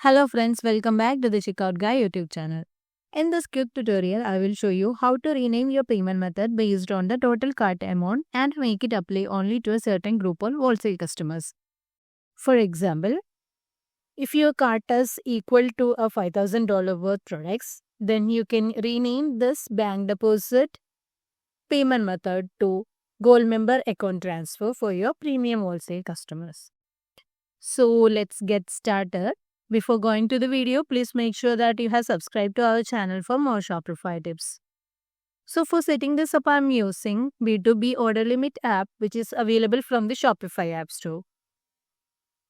Hello friends, welcome back to the Checkout Guy YouTube channel. In this quick tutorial, I will show you how to rename your payment method based on the total cart amount and make it apply only to a certain group of wholesale customers. For example, if your cart is equal to a $5,000 worth products, then you can rename this bank deposit payment method to gold member account transfer for your premium wholesale customers. So let's get started. Before going to the video, please make sure that you have subscribed to our channel for more Shopify tips. So for setting this up, I'm using B2B Order Limit app, which is available from the Shopify App Store.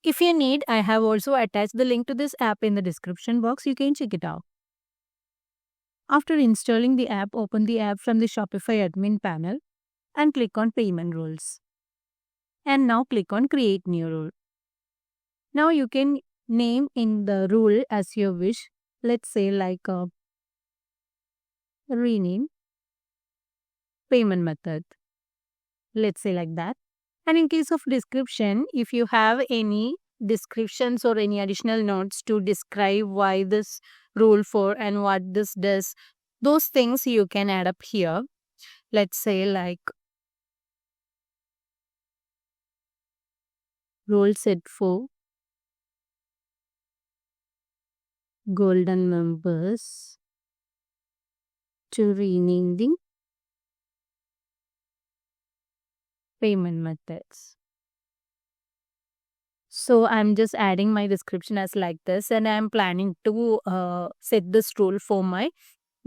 If you need, I have also attached the link to this app in the description box. You can check it out. After installing the app, open the app from the Shopify admin panel and click on Payment Rules. And now click on Create New Rule. Now you can name in the rule as you wish. Let's say like rename payment method. Let's say like that. And in case of description, if you have any descriptions or any additional notes to describe why this rule for and what this does, those things you can add up here. Let's say like rule set for golden members to rename the payment methods. So I'm just adding my description as like this, and I'm planning to set this rule for my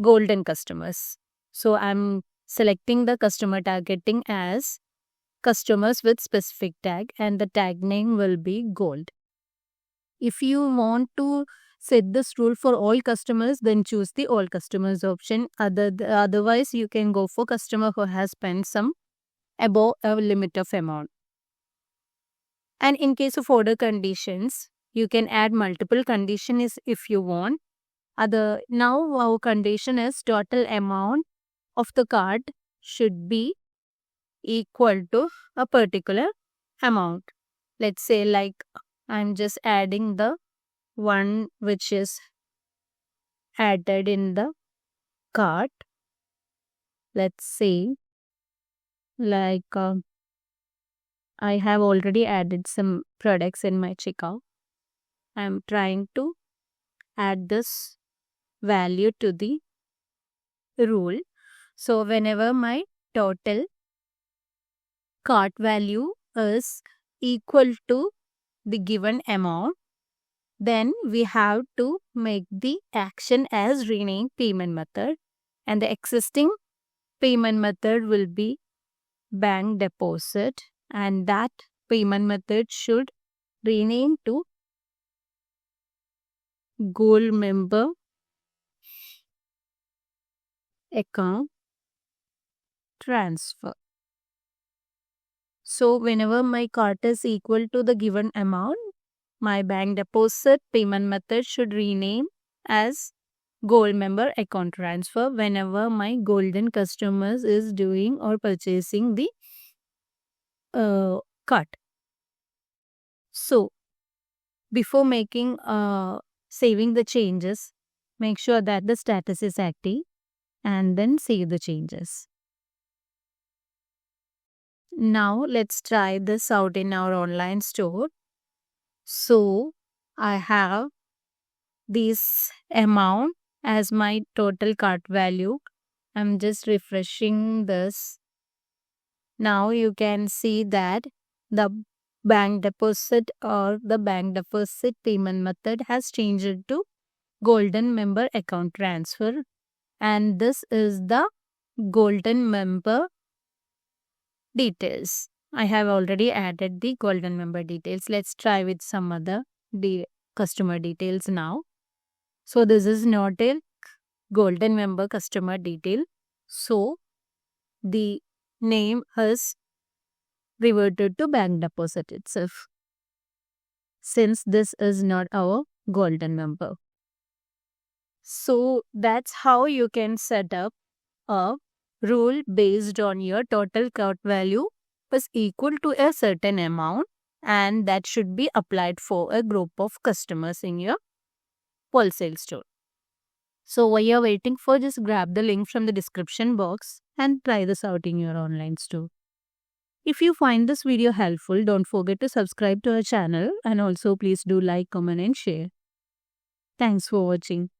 golden customers. So I'm selecting the customer targeting as customers with specific tag, and the tag name will be gold. If you want to set this rule for all customers, then choose the all customers option. Otherwise, you can go for customer who has spent some above a limit of amount. And in case of order conditions, you can add multiple conditions if you want. Now our condition is total amount of the cart should be equal to a particular amount. Let's say like I'm just adding the one which is added in the cart. Let's say like I have already added some products in my checkout. I'm trying to add this value to the rule. So whenever my total cart value is equal to the given amount, then we have to make the action as rename payment method, and the existing payment method will be bank deposit, and that payment method should rename to gold member account transfer. So whenever my cart is equal to the given amount, my bank deposit payment method should rename as gold member account transfer whenever my golden customers is doing or purchasing the cart. So before making saving the changes, make sure that the status is active and then save the changes. Now let's try this out in our online store. So I have this amount as my total cart value. I'm just refreshing this. Now you can see that the bank deposit or the bank deposit payment method has changed to golden member account transfer, and this is the golden member details. I have already added the golden member details. Let's try with some other customer details now. So this is not a golden member customer detail. So the name has reverted to bank deposit itself, since this is not our golden member. So that's how you can set up a rule based on your total cart value is equal to a certain amount, and that should be applied for a group of customers in your wholesale store. So while you're waiting for, just grab the link from the description box and try this out in your online store. If you find this video helpful, don't forget to subscribe to our channel, and also please do like, comment and share. Thanks for watching.